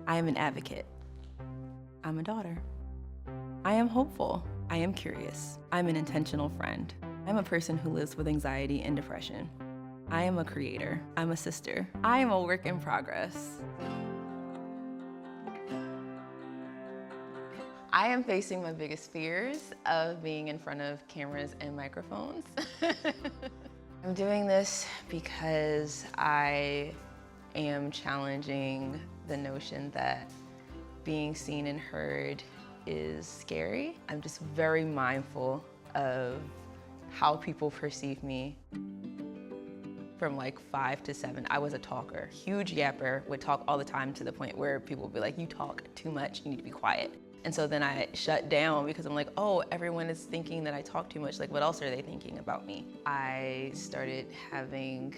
I am an advocate. I'm a daughter. I am hopeful. I am curious. I'm an intentional friend. I'm a person who lives with anxiety and depression. I am a creator. I'm a sister. I am a work in progress. I am facing my biggest fears of being in front of cameras and microphones. I'm doing this because I am challenging the notion that being seen and heard is scary. I'm just very mindful of how people perceive me. From like 5 to 7, I was a talker, huge yapper, would talk all the time to the point where people would be like, you talk too much, you need to be quiet. And so then I shut down because I'm like, oh, everyone is thinking that I talk too much. Like, what else are they thinking about me? I started having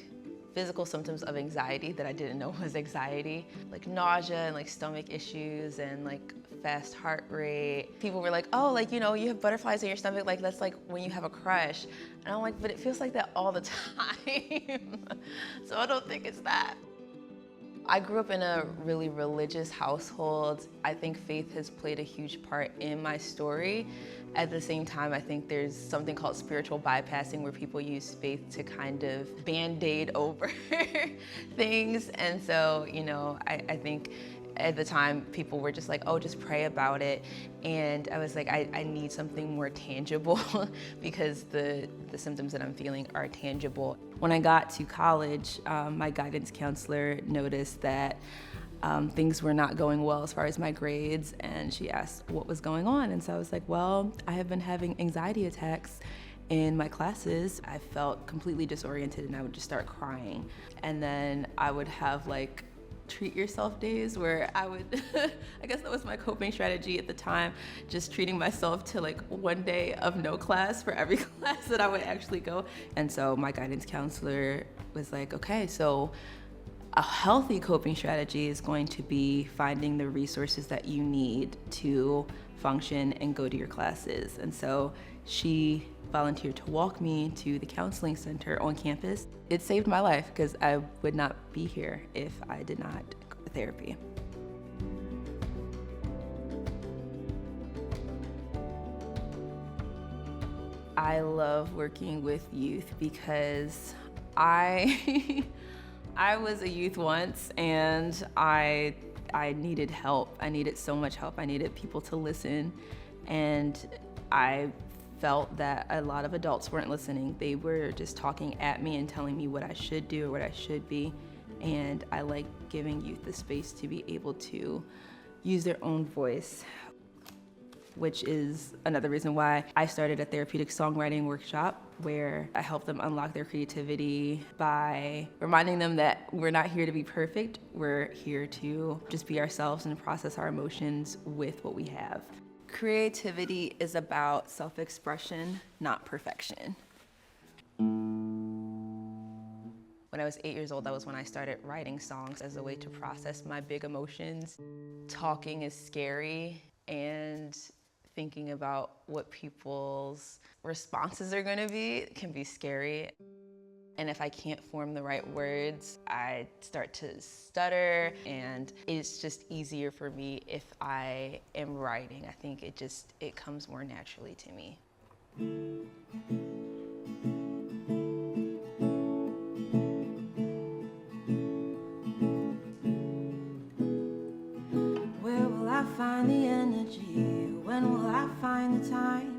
physical symptoms of anxiety that I didn't know was anxiety, like nausea and like stomach issues and like fast heart rate. People were like, oh, like, you know, you have butterflies in your stomach, like that's like when you have a crush. And I'm like, but it feels like that all the time. So I don't think it's that. I grew up in a really religious household. I think faith has played a huge part in my story. At the same time, I think there's something called spiritual bypassing where people use faith to kind of band-aid over things. And so, you know, I think at the time people were just like, oh, just pray about it. And I was like, I need something more tangible because the symptoms that I'm feeling are tangible. When I got to college, my guidance counselor noticed that things were not going well as far as my grades, and she asked what was going on. And so I was like, well, I have been having anxiety attacks in my classes. I felt completely disoriented and I would just start crying. And then I would have like treat yourself days where I would, I guess that was my coping strategy at the time, just treating myself to like one day of no class for every class that I would actually go. And so my guidance counselor was like, okay, so a healthy coping strategy is going to be finding the resources that you need to function and go to your classes. And so she volunteered to walk me to the counseling center on campus. It saved my life because I would not be here if I did not go to therapy. I love working with youth because I I was a youth once and I needed help. I needed so much help. I needed people to listen, and I felt that a lot of adults weren't listening. They were just talking at me and telling me what I should do or what I should be. And I like giving youth the space to be able to use their own voice, which is another reason why I started a therapeutic songwriting workshop where I help them unlock their creativity by reminding them that we're not here to be perfect. We're here to just be ourselves and process our emotions with what we have. Creativity is about self-expression, not perfection. When I was 8 years old, that was when I started writing songs as a way to process my big emotions. Talking is scary, and thinking about what people's responses are gonna be can be scary. And if I can't form the right words, I start to stutter, and it's just easier for me if I am writing. I think it comes more naturally to me. Where will I find the energy? When will I find the time?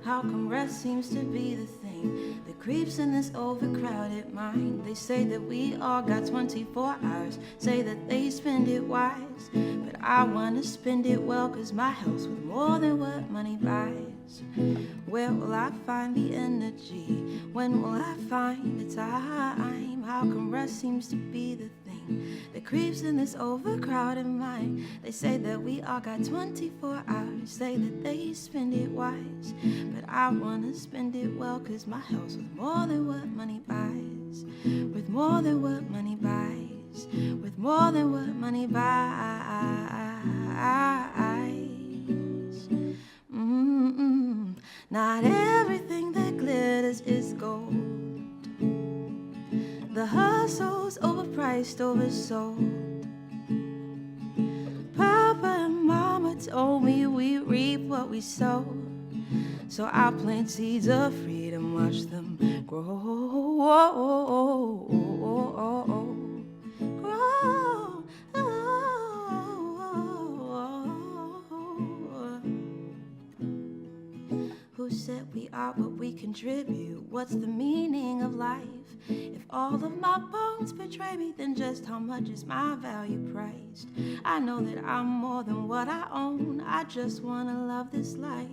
How come rest seems to be the thing that creeps in this overcrowded mind? They say that we all got 24 hours, say that they spend it wise, but I wanna spend it well, cause my health's worth more than what money buys. Where will I find the energy? When will I find the time? How come rest seems to be the thing that creeps in this overcrowded mind? They say that we all got 24 hours, say that they spend it wise, but I wanna spend it well, cause my health's worth more than what money buys. Worth more than what money buys. Worth more than what money buys. Not everything that glitters is gold. The hustle's overpriced, oversold. told me we reap what we sow. So I'll plant seeds of freedom, watch them grow. Grow. Who said we are what we contribute? What's the meaning of life? If all of my bones betray me, then just how much is my value priced? I know that I'm more than what I own. I just wanna love this life.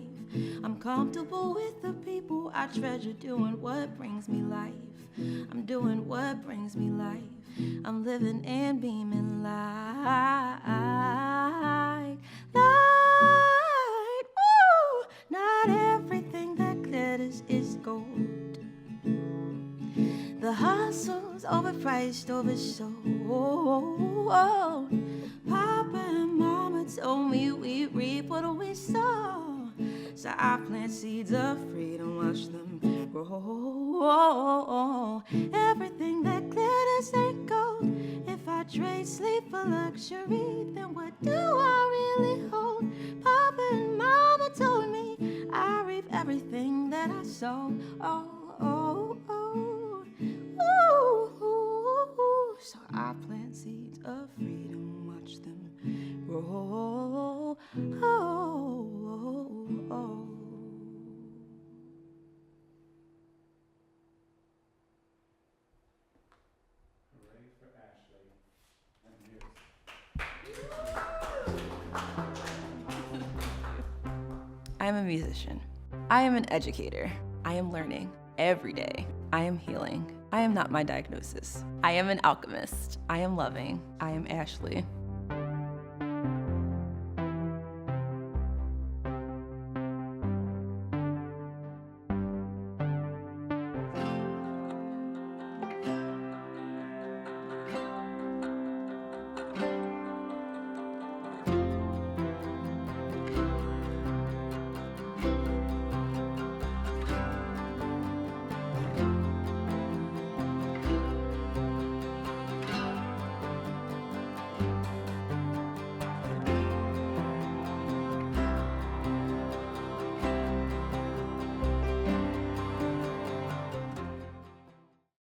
I'm comfortable with the people I treasure, doing what brings me life. I'm doing what brings me life. I'm living and beaming light. Light, woo! Not everything that glitters is gold. The hustle's overpriced, oversold. Papa and Mama told me we reap what we sow. So I plant seeds of freedom, watch them grow. Everything that glitters ain't gold. If I trade sleep for luxury, then what do I really hold? Papa and Mama told me I reap everything that I sow. So I plant seeds of freedom, watch them grow. Hooray for Ashley and music. I am a musician. I am an educator. I am learning every day. I am healing. I am not my diagnosis. I am an alchemist. I am loving. I am Ashley.